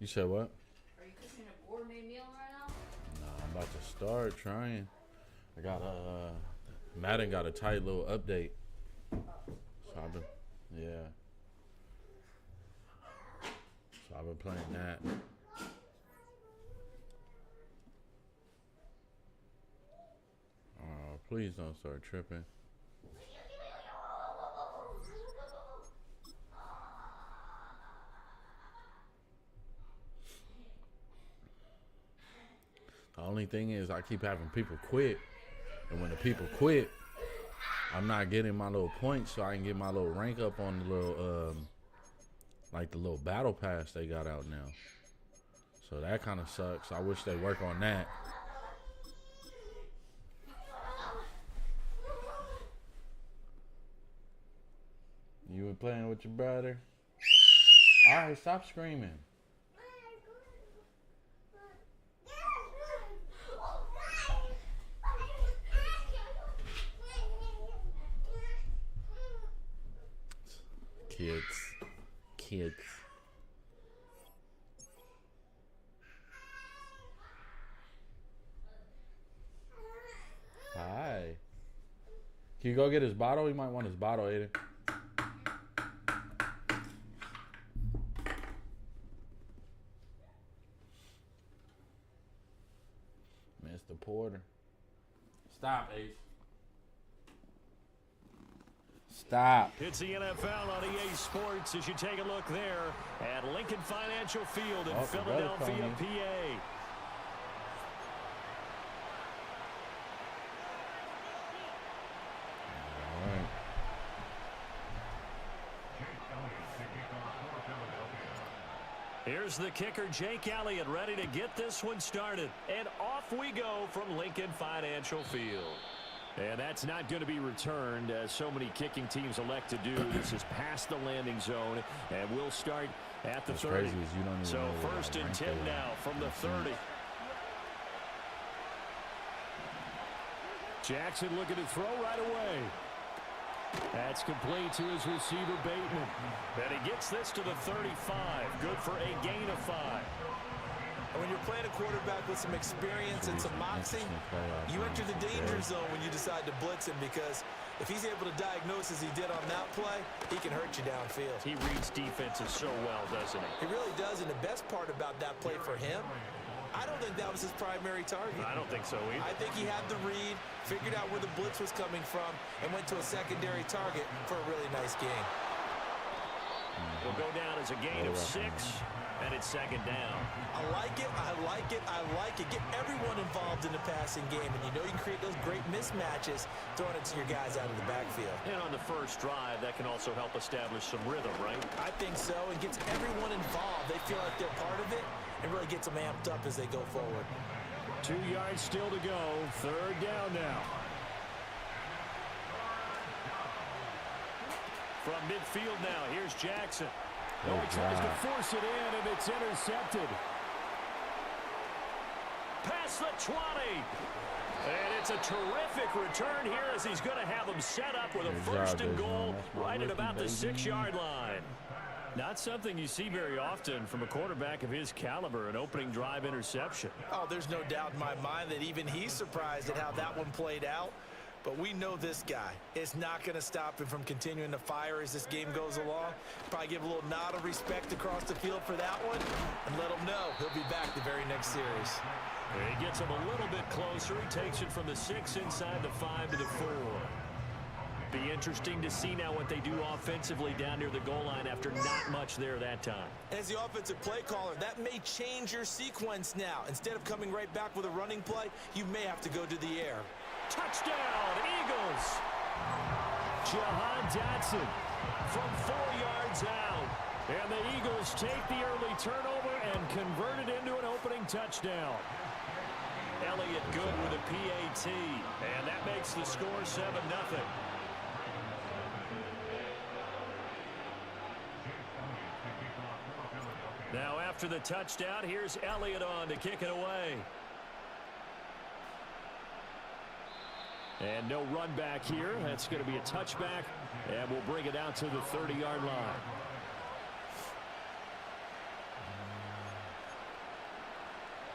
You said what? Are you cooking a gourmet meal right now? No, I'm about to start trying. I got Madden got a tight little update. So I've been, yeah. So I've been playing that. Please don't start tripping. The only thing is I keep having people quit. And when the people quit, I'm not getting my little points so I can get my little rank up on the little, like the little battle pass they got out now. So that kind of sucks. I wish they work on that. You were playing with your brother? All right, stop screaming. Kids. Hi. Can you go get his bottle? He might want his bottle, Aiden. Mr. Porter. Stop, Ace. Stop. It's the NFL on EA Sports as you take a look there at Lincoln Financial Field in Philadelphia, PA. Here's the kicker, Jake Elliott, ready to get this one started. And off we go from Lincoln Financial Field. And that's not going to be returned, as so many kicking teams elect to do. This is past the landing zone, and we'll start at the 30. So first and 10 now from the 30. Jackson looking to throw right away. That's complete to his receiver, Bateman. And he gets this to the 35. Good for a gain of 5. When you're playing a quarterback with some experience and some moxie, you enter the danger zone when you decide to blitz him, because if he's able to diagnose as he did on that play, he can hurt you downfield. He reads defenses so well, doesn't he? He really does, and the best part about that play for him, I don't think that was his primary target. I don't think so either. I think he had the read, figured out where the blitz was coming from, and went to a secondary target for a really nice game. Will go down as a gain of 6, and it's second down. I like it, I like it, I like it. Get everyone involved in the passing game, and you know you can create those great mismatches throwing it to your guys out of the backfield. And on the first drive, that can also help establish some rhythm, right? I think so, and gets everyone involved. They feel like they're part of it, and really gets them amped up as they go forward. 2 yards still to go. Third down now. From midfield now, here's Jackson. Oh, he tries to force it in, and it's intercepted. Past the 20. And it's a terrific return here as he's going to have them set up with a first and goal right at about the 6-yard line. Not something you see very often from a quarterback of his caliber, an opening drive interception. Oh, there's no doubt in my mind that even he's surprised at how that one played out. But we know this guy is not going to stop him from continuing to fire as this game goes along. Probably give a little nod of respect across the field for that one and let him know he'll be back the very next series. He gets him a little bit closer. He takes it from the 6 inside the 5 to the 4. Be interesting to see now what they do offensively down near the goal line after not much there that time. As the offensive play caller, that may change your sequence now. Instead of coming right back with a running play, you may have to go to the air. Touchdown, Eagles. Jahan Dotson from 4 yards out. And the Eagles take the early turnover and convert it into an opening touchdown. Elliott good with a PAT. And that makes the score 7-0. Now after the touchdown, here's Elliott on to kick it away. And no run back here. That's going to be a touchback, and we'll bring it out to the 30-yard line.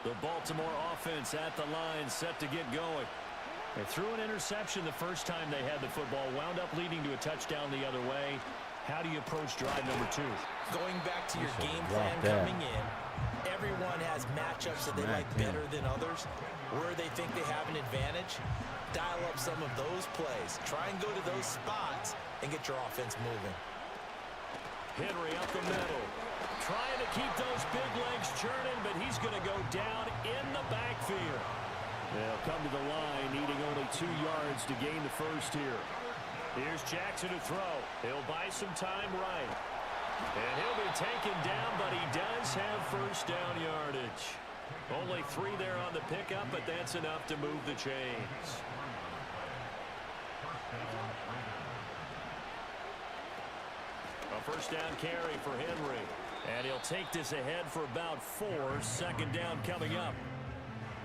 The Baltimore offense at the line, set to get going. They threw an interception the first time they had the football, wound up leading to a touchdown the other way. How do you approach drive number 2? Going back to your game plan coming in, everyone has matchups that they like better than others, where they think they have an advantage. Dial up some of those plays. Try and go to those spots and get your offense moving. Henry up the middle. Trying to keep those big legs churning, but he's going to go down in the backfield. They'll come to the line, needing only 2 yards to gain the first here. Here's Jackson to throw. He'll buy some time right. And he'll be taken down, but he does have first down yardage. Only 3 there on the pickup, but that's enough to move the chains. A first down carry for Henry. And he'll take this ahead for about 4. Second down coming up.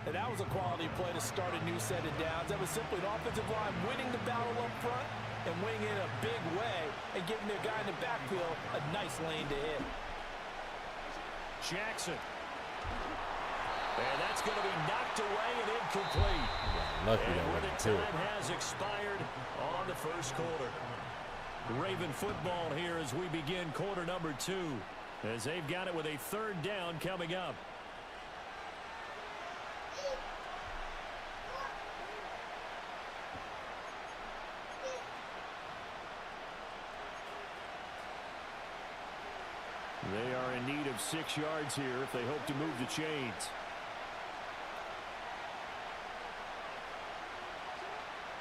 And that was a quality play to start a new set of downs. That was simply an offensive line winning the battle up front and winning it in a big way and giving their guy in the backfield a nice lane to hit. Jackson. And that's going to be knocked away and incomplete. And where the time has expired on the first quarter. Raven football here as we begin quarter number 2. As they've got it with a third down coming up. They are in need of 6 yards here if they hope to move the chains.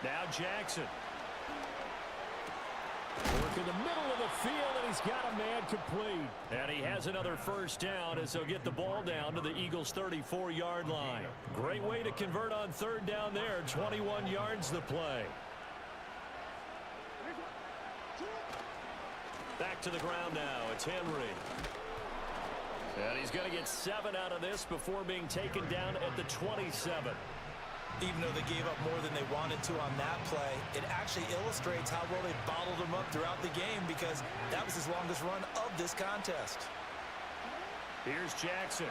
Now Jackson. Work in the middle of the field, and he's got a man complete. And he has another first down as they'll get the ball down to the Eagles' 34-yard line. Great way to convert on third down there. 21 yards the play. Back to the ground now. It's Henry. And he's going to get 7 out of this before being taken down at the 27. Even though they gave up more than they wanted to on that play, it actually illustrates how well they bottled them up throughout the game because that was his longest run of this contest. Here's Jackson.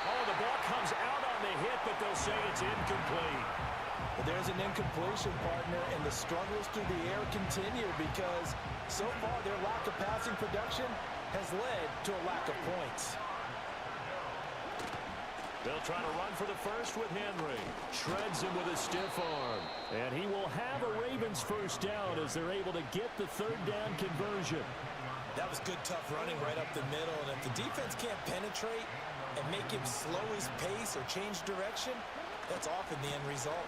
Oh, the ball comes out on the hit, but they'll say it's incomplete. Well, there's an incompletion, partner, and the struggles through the air continue because so far their lack of passing production has led to a lack of points. They'll try to run for the first with Henry. Shreds him with a stiff arm. And he will have a Ravens first down as they're able to get the third down conversion. That was good, tough running right up the middle. And if the defense can't penetrate and make him slow his pace or change direction, that's often the end result.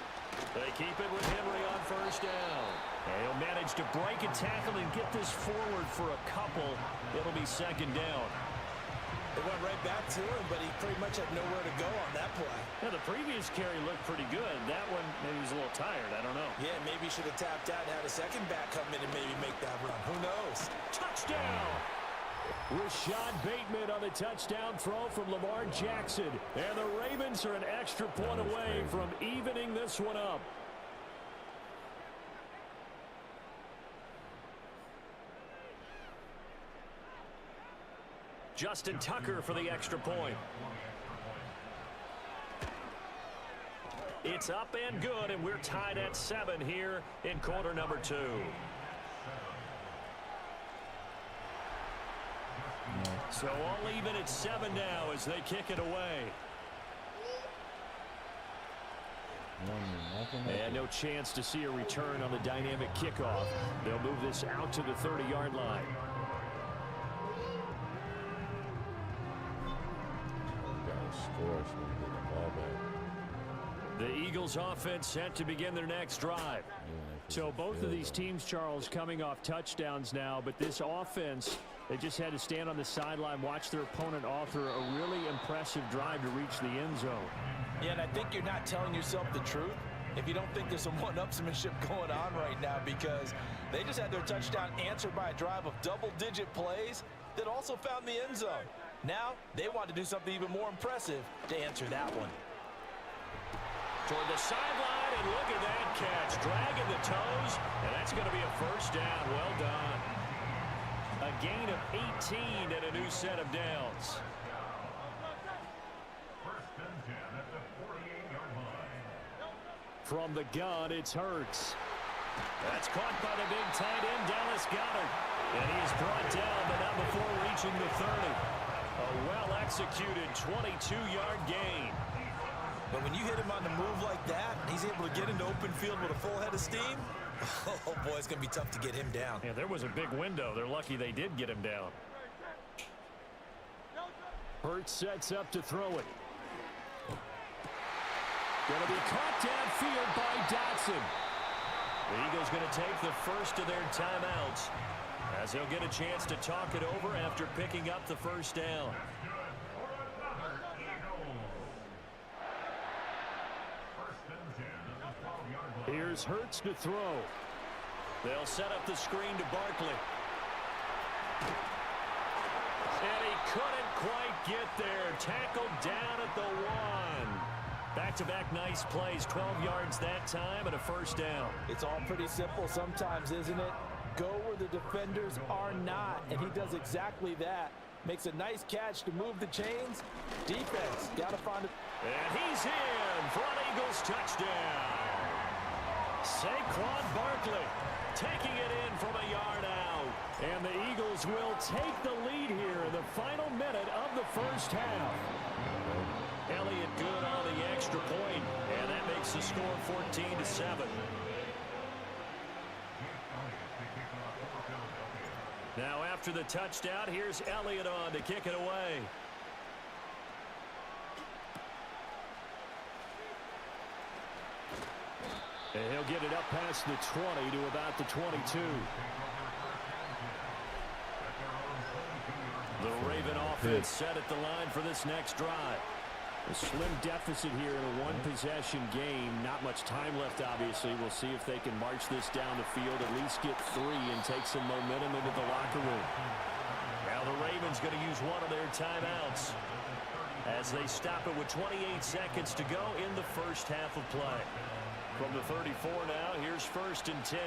They keep it with Henry on first down. And he'll manage to break a tackle and get this forward for a couple. It'll be second down. It went right back to him, but he pretty much had nowhere to go on that play. Yeah, the previous carry looked pretty good. That one, maybe he's a little tired. I don't know. Yeah, maybe he should have tapped out and had a second back come in and maybe make that run. Who knows? Touchdown! Rashad Bateman on the touchdown throw from Lamar Jackson. And the Ravens are an extra point away from evening this one up. Justin Tucker for the extra point. It's up and good, and we're tied at 7 here in quarter number 2. So all even at 7 now as they kick it away. And no chance to see a return on the dynamic kickoff. They'll move this out to the 30-yard line. The Eagles offense set to begin their next drive. So both of these teams, Charles, coming off touchdowns now, but this offense, they just had to stand on the sideline, watch their opponent author a really impressive drive to reach the end zone. Yeah, and I think you're not telling yourself the truth if you don't think there's some one-upsmanship going on right now, because they just had their touchdown answered by a drive of double-digit plays that also found the end zone. Now they want to do something even more impressive to answer that one. Toward the sideline, and look at that catch. Dragging the toes, and that's going to be a first down. Well done. A gain of 18 and a new set of downs. From the gun, it's Hurts. That's caught by the big tight end, Dallas Goedert. And he's brought down, but not before reaching the 30. A well-executed 22-yard gain. But when you hit him on the move like that, he's able to get into open field with a full head of steam. Oh, boy, it's going to be tough to get him down. Yeah, there was a big window. They're lucky they did get him down. Hurts sets up to throw it. Going to be caught downfield by Dotson. The Eagles going to take the first of their timeouts as they'll get a chance to talk it over after picking up the first down. Here's Hurts to throw. They'll set up the screen to Barkley. And he couldn't quite get there. Tackled down at the 1. Back-to-back nice plays, 12 yards that time and a first down. It's all pretty simple sometimes, isn't it? Go where the defenders are not, and he does exactly that. Makes a nice catch to move the chains. Defense, got to find it. And he's in for an Eagles touchdown. Saquon Barkley taking it in from a yard out. And the Eagles will take the lead here in the final minute of the first half. Elliott good on the extra point, and that makes the score 14-7. Now after the touchdown, here's Elliott on to kick it away. And he'll get it up past the 20 to about the 22. The Raven offense set at the line for this next drive. A slim deficit here in a one-possession game. Not much time left, obviously. We'll see if they can march this down the field, at least get 3 and take some momentum into the locker room. Now the Ravens going to use one of their timeouts as they stop it with 28 seconds to go in the first half of play. From the 34 now, here's 1st and 10.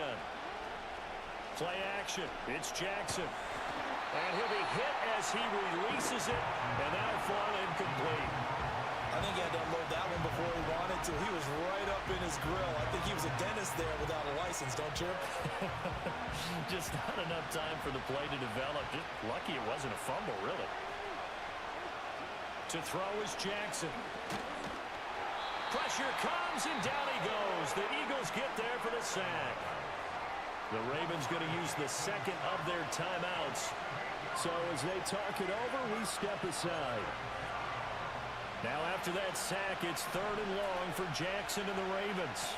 Play action. It's Jackson. And he'll be hit as he releases it, and that'll fall incomplete. I think he had to unload that one before he wanted to. He was right up in his grill. I think he was a dentist there without a license, don't you? Just not enough time for the play to develop. Just lucky it wasn't a fumble, really. To throw is Jackson. Pressure comes, and down he goes. The Eagles get there for the sack. The Ravens going to use the second of their timeouts. So as they talk it over, we step aside. Now after that sack, it's 3rd and long for Jackson and the Ravens.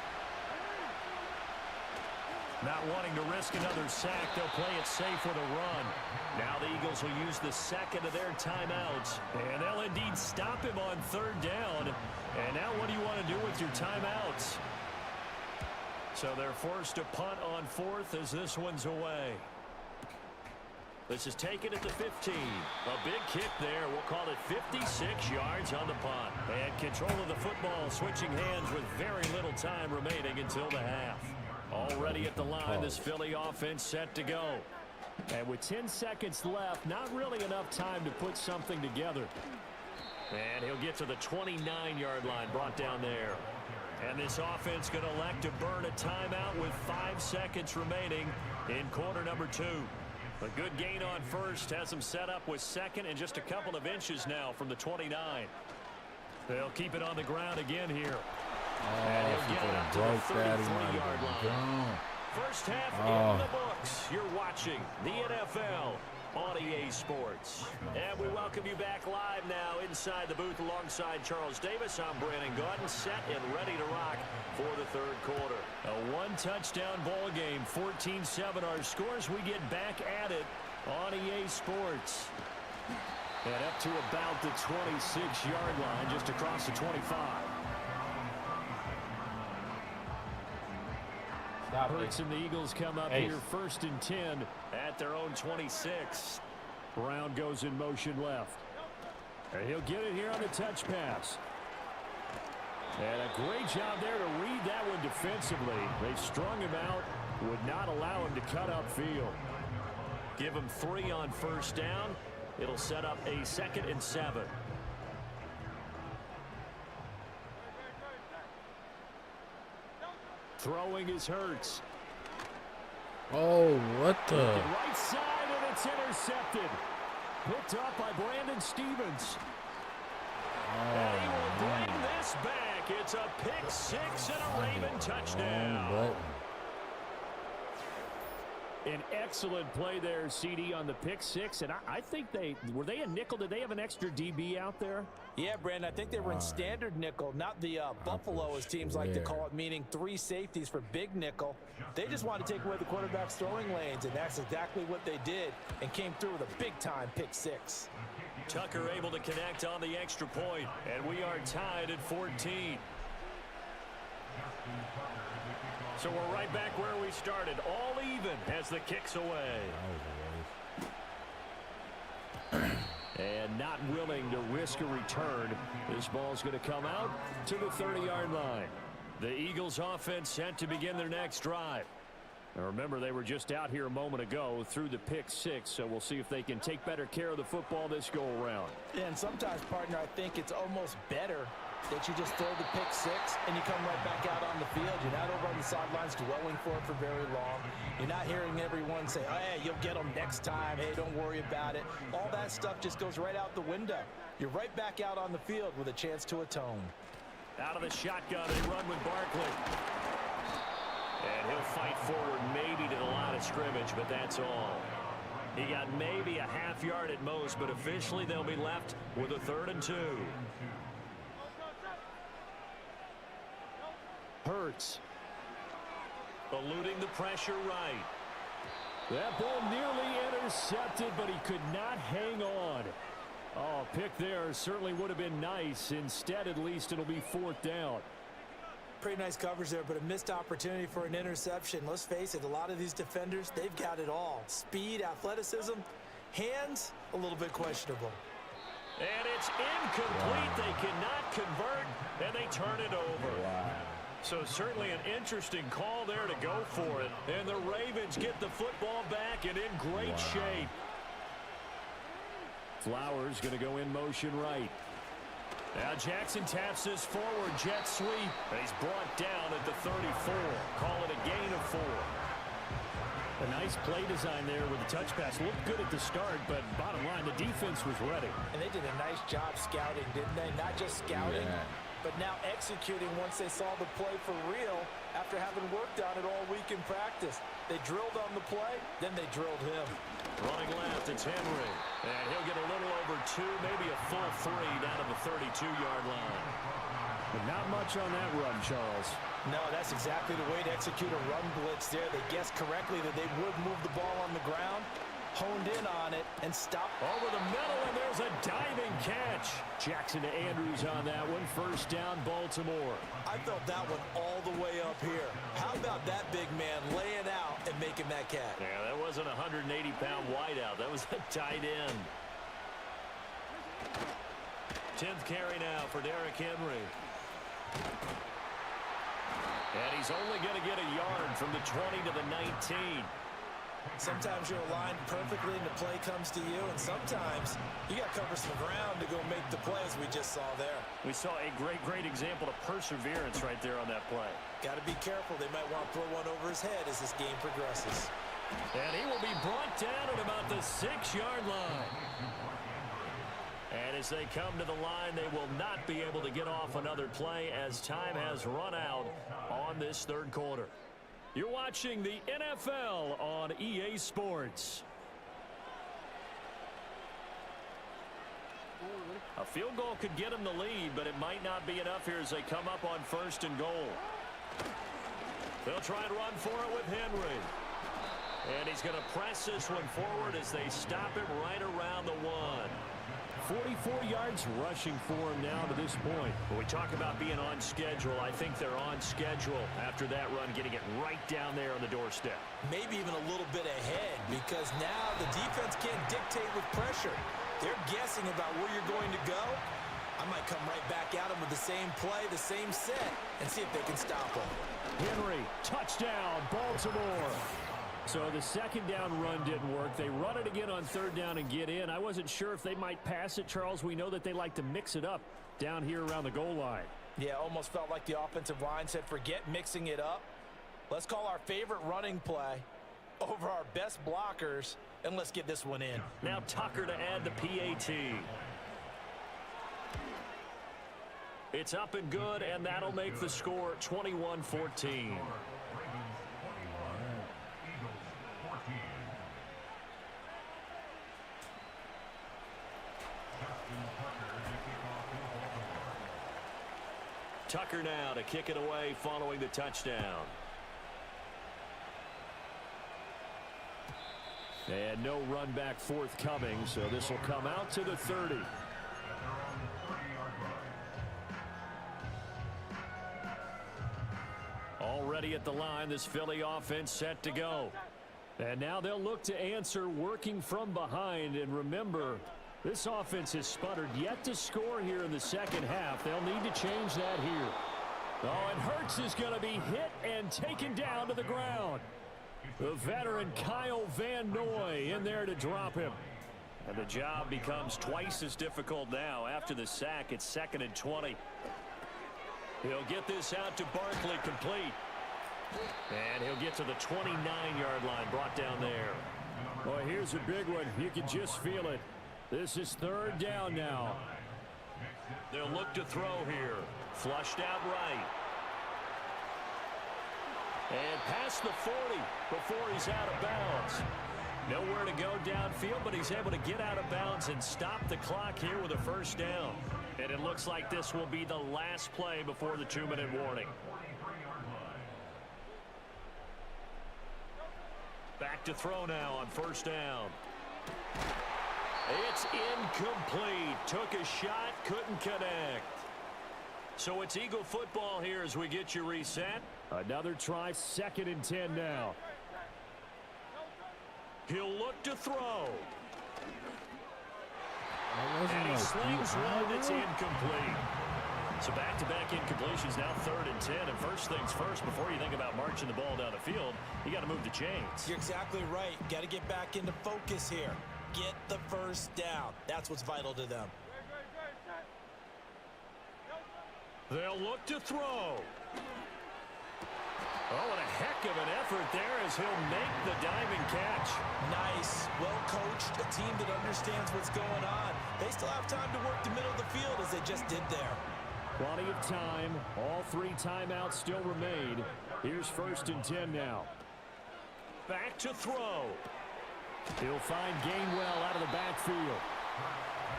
Not wanting to risk another sack, they'll play it safe with a run. Now the Eagles will use the second of their timeouts. And they'll indeed stop him on 3rd down. And now what do you want to do with your timeouts? So they're forced to punt on 4th as this one's away. This is taken at the 15. A big kick there. We'll call it 56 yards on the punt. And control of the football switching hands with very little time remaining until the half. Already at the line, this Philly offense set to go. And with 10 seconds left, not really enough time to put something together. And he'll get to the 29-yard line, brought down there. And this offense going to elect to burn a timeout with 5 seconds remaining in quarter number 2. A good gain on 1st has them set up with 2nd and just a couple of inches now from the 29. They'll keep it on the ground again here. And he'll get it up to the 33-yard line. First half in the books. You're watching the NFL on EA Sports. And we welcome you back live now inside the booth alongside Charles Davis. I'm Brandon Gaudin, set and ready to rock for the 3rd quarter. A one-touchdown ball game, 14-7 our scores. We get back at it on EA Sports. And up to about the 26-yard line, just across the 25. Hurts and the Eagles come up here 1st and 10 at their own 26. Brown goes in motion left. And he'll get it here on the touch pass. And a great job there to read that one defensively. They strung him out, would not allow him to cut upfield. Give him 3 on 1st down. It'll set up a 2nd and 7. Throwing is Hurts. Oh, what the? Right side, and it's intercepted. Picked up by Brandon Stevens. And he will bring this back. It's a pick six and a Raven touchdown. An excellent play there, CD, on the pick six. And I think were they a nickel? Did they have an extra DB out there? Yeah, Brandon, I think they were in standard nickel, not the Buffalo, as teams like to call it, meaning 3 safeties for big nickel. They just wanted to take away the quarterback's throwing lanes, and that's exactly what they did, and came through with a big-time pick six. Tucker able to connect on the extra point, and we are tied at 14. So we're right back where we started, all even as the kick's away. And not willing to risk a return. This ball's going to come out to the 30-yard line. The Eagles offense set to begin their next drive. Now remember, they were just out here a moment ago through the pick six, so we'll see if they can take better care of the football this go-around. And sometimes, partner, I think it's almost better that you just throw the pick six and you come right back out on the field. You're not over on the sidelines dwelling for it for very long. You're not hearing everyone say, oh, hey, you'll get them next time. Hey, don't worry about it. All that stuff just goes right out the window. You're right back out on the field with a chance to atone. Out of the shotgun, they run with Barkley. And he'll fight forward maybe to the line of scrimmage, but that's all. He got maybe a half yard at most, but officially they'll be left with a 3rd and 2. Hurts. Eluding the pressure right. That ball nearly intercepted, but he could not hang on. Oh, pick there certainly would have been nice. Instead, at least, it'll be 4th down. Pretty nice coverage there, but a missed opportunity for an interception. Let's face it, a lot of these defenders, they've got it all. Speed, athleticism, hands, a little bit questionable. And it's incomplete. They cannot convert, and they turn it over. Wow. So certainly an interesting call there to go for it. And the Ravens get the football back and in great shape. Flowers going to go in motion right. Now Jackson taps this forward jet sweep. And he's brought down at the 34. Call it a gain of 4. A nice play design there with the touch pass. Looked good at the start, but bottom line, the defense was ready. And they did a nice job scouting, didn't they? Not just scouting, but now executing once they saw the play for real after having worked on it all week in practice. They drilled on the play, then they drilled him. Running left, it's Henry. And he'll get a little over 2, maybe a full 3 down to the 32-yard line. But not much on that run, Charles. No, that's exactly the way to execute a run blitz there. They guessed correctly that they would move the ball on the ground, honed in on it, and stopped. Over the middle, and there's a diving catch. Jackson to Andrews on that one. 1st down, Baltimore. I felt that one all the way up here. How about that big man laying out and making that catch? Yeah, that wasn't a 180-pound wideout. That was a tight end. 10th carry now for Derrick Henry. And he's only going to get a yard from the 20 to the 19. Sometimes you're aligned perfectly and the play comes to you, and sometimes you got to cover some ground to go make the play, as we just saw there. We saw a great example of perseverance right there on that play. Got to be careful. They might want to throw one over his head as this game progresses. And he will be brought down at about the 6-yard line. And as they come to the line, they will not be able to get off another play as time has run out on this 3rd quarter. You're watching the NFL on EA Sports. A field goal could get them the lead, but it might not be enough here as they come up on 1st and goal. They'll try and run for it with Henry. And he's going to press this one forward as they stop him right around the 1. 44 yards rushing for him now to this point. When we talk about being on schedule, I think they're on schedule after that run, getting it right down there on the doorstep. Maybe even a little bit ahead, because now the defense can't dictate with pressure. They're guessing about where you're going to go. I might come right back at them with the same play, the same set, and see if they can stop them. Henry, touchdown, Baltimore. So the 2nd down run didn't work. They run it again on 3rd down and get in. I wasn't sure if they might pass it, Charles. We know that they like to mix it up down here around the goal line. Yeah, almost felt like the offensive line said, forget mixing it up. Let's call our favorite running play over our best blockers, and let's get this one in. Now Tucker to add the PAT. It's up and good, and that'll make the score 21-14. Tucker now to kick it away following the touchdown. And no run back forthcoming, so this will come out to the 30. Already at the line, this Philly offense set to go. And now they'll look to answer working from behind. And remember, this offense has sputtered yet to score here in the second half. They'll need to change that here. Oh, and Hurts is going to be hit and taken down to the ground. The veteran Kyle Van Noy in there to drop him. And the job becomes twice as difficult now. After the sack, it's 2nd and 20. He'll get this out to Barkley, complete. And he'll get to the 29-yard line, brought down there. Boy, here's a big one. You can just feel it. This is 3rd down now. They'll look to throw here. Flushed out right. And past the 40 before he's out of bounds. Nowhere to go downfield, but he's able to get out of bounds and stop the clock here with a 1st down. And it looks like this will be the last play before the 2-minute warning. Back to throw now on 1st down. It's incomplete. Took a shot, couldn't connect. So it's Eagle football here as we get you reset. Another try, 2nd and 10 now. He'll look to throw. And he slings one that's incomplete. So back-to-back incompletions, now 3rd and 10. And first things first, before you think about marching the ball down the field, you got to move the chains. You're exactly right. Got to get back into focus here. Get the 1st down. That's what's vital to them. They'll look to throw. Oh, and a heck of an effort there as he'll make the diving catch. Nice. Well coached. A team that understands what's going on. They still have time to work the middle of the field as they just did there. Plenty of time. All 3 timeouts still remain. Here's 1st and 10 now. Back to throw. He'll find Gainwell out of the backfield.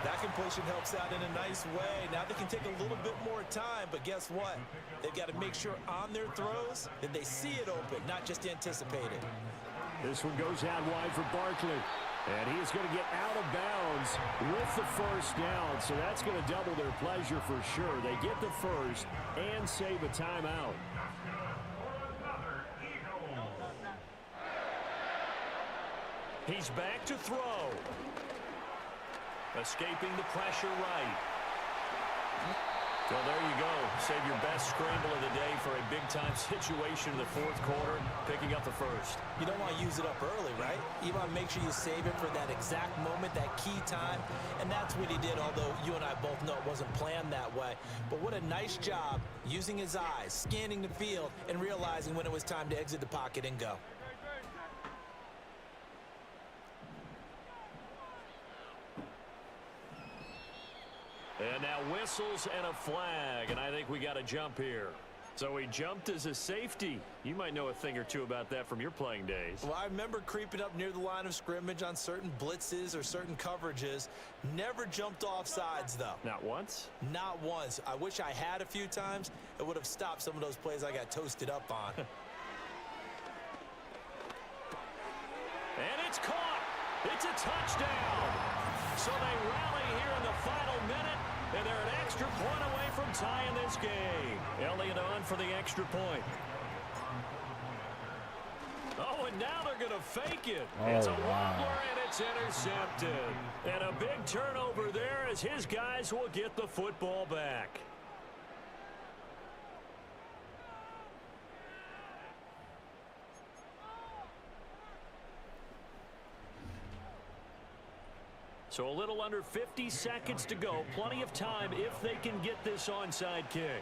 That completion helps out in a nice way. Now they can take a little bit more time, but guess what? They've got to make sure on their throws that they see it open, not just anticipate it. This one goes out wide for Barkley. And he's going to get out of bounds with the 1st down. So that's going to double their pleasure for sure. They get the 1st and save a timeout. He's back to throw. Escaping the pressure right. So there you go. Save your best scramble of the day for a big-time situation in the 4th quarter, picking up the 1st. You don't want to use it up early, right? You want to make sure you save it for that exact moment, that key time. And that's what he did, although you and I both know it wasn't planned that way. But what a nice job using his eyes, scanning the field, and realizing when it was time to exit the pocket and go. And now whistles and a flag, and I think we got a jump here. So he jumped as a safety. You might know a thing or two about that from your playing days. Well, I remember creeping up near the line of scrimmage on certain blitzes or certain coverages. Never jumped off sides, though. Not once? Not once. I wish I had a few times. It would have stopped some of those plays I got toasted up on. And it's caught. It's a touchdown. So they rally here in the final minute, and they're an extra point away from tying this game. Elliott on for the extra point. Oh, and now they're going to fake it. It's a wobbler, and it's intercepted. And a big turnover there as his guys will get the football back. So a little under 50 seconds to go. Plenty of time if they can get this onside kick.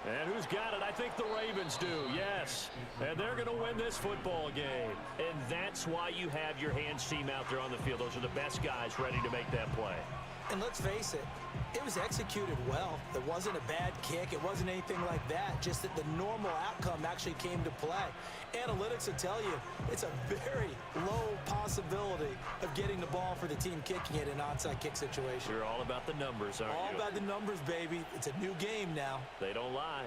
And who's got it? I think the Ravens do, yes. And they're going to win this football game. And that's why you have your hands team out there on the field. Those are the best guys ready to make that play. And let's face it, it was executed well. It wasn't a bad kick. It wasn't anything like that. Just that the normal outcome actually came to play. Analytics will tell you it's a very low possibility of getting the ball for the team kicking it in an onside kick situation. You're all about the numbers, aren't you? All about the numbers, baby. It's a new game now. They don't lie.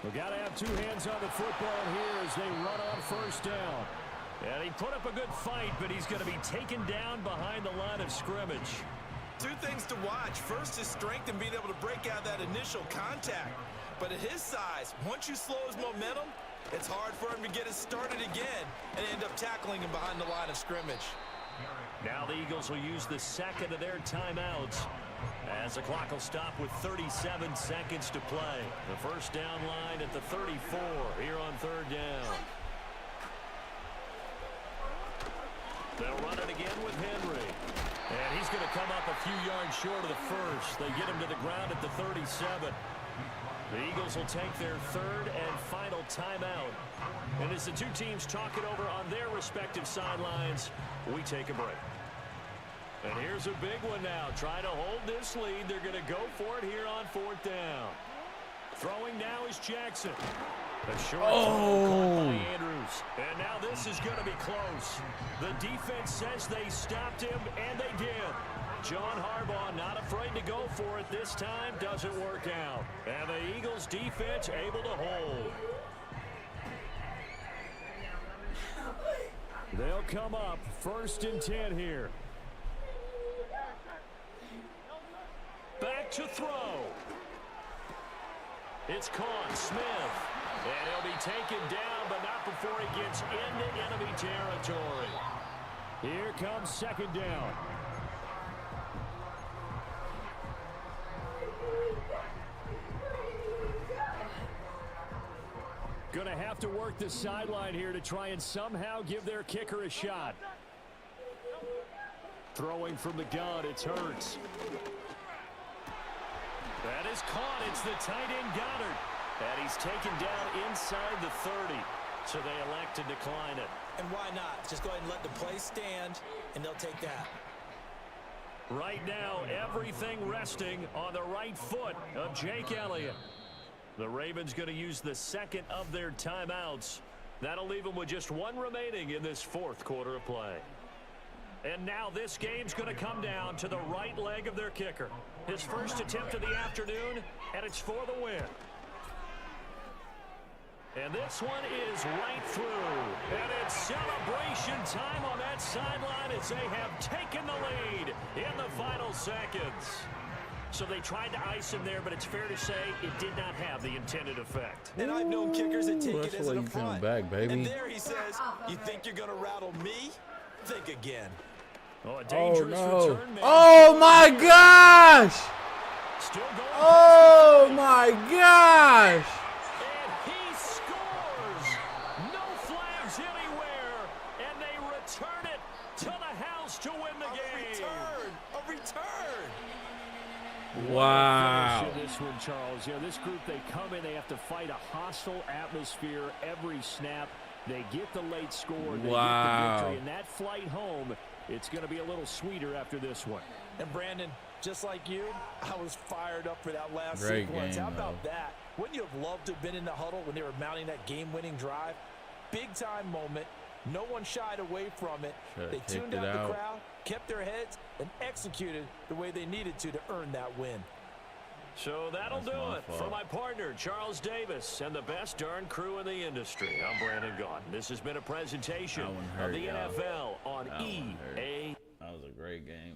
We've got to have two hands on the football here as they run on first down. And he put up a good fight, but he's going to be taken down behind the line of scrimmage. Two things to watch. First is strength and being able to break out that initial contact. But at his size, once you slow his momentum, it's hard for him to get it started again and end up tackling him behind the line of scrimmage. Now the Eagles will use the second of their timeouts as the clock will stop with 37 seconds to play. The first down line at the 34 here on third down. They'll run it again with Henry. And he's going to come up a few yards short of the first. They get him to the ground at the 37. The Eagles will take their third and final timeout. And as the two teams talk it over on their respective sidelines, we take a break. And here's a big one now. Trying to hold this lead. They're going to go for it here on fourth down. Throwing now is Jackson. A short throw caught by Andrews. And now this is going to be close. The defense says they stopped him, and they did. John Harbaugh not afraid to go for it this time. Doesn't work out. And the Eagles defense able to hold. They'll come up first and 10 here. Back to throw. It's caught. Smith. And he'll be taken down, but not before he gets into enemy territory. Here comes second down. Going to have to work the sideline here to try and somehow give their kicker a shot. Throwing from the gun, it's Hurts. That is caught. It's the tight end Goddard. And he's taken down inside the 30. So they elect to decline it. And why not? Just go ahead and let the play stand, and they'll take that. Right now, everything resting on the right foot of Jake Elliott. The Ravens going to use the second of their timeouts. That'll leave them with just one remaining in this fourth quarter of play. And now this game's going to come down to the right leg of their kicker. His first attempt of the afternoon, and it's for the win. And this one is right through. And it's celebration time on that sideline as they have taken the lead in the final seconds. So they tried to ice him there, but it's fair to say it did not have the intended effect. And I've known kickers that take it as an you come affront. back, baby. And there he says, you think you're going to rattle me? Think again. Oh, a dangerous return, man. Oh, my gosh! Still going. Oh, my gosh! And he scores. No flags anywhere. And they return it to the house to win the game. A return. Wow. This one, Charles. This group, they come in, they have to fight a hostile atmosphere every snap. They get the late score. They get the victory. And that flight home, it's going to be a little sweeter after this one. And Brandon, just like you, I was fired up for that last Great sequence. game, How about though. that? Wouldn't you have loved to have been in the huddle when they were mounting that game-winning drive? Big-time moment. No one shied away from it. They tuned out the crowd, kept their heads, and executed the way they needed to earn that win. So that'll do it for my partner, Charles Davis, and the best darn crew in the industry. I'm Brandon Gaudin. This has been a presentation of the NFL on EA. That was a great game.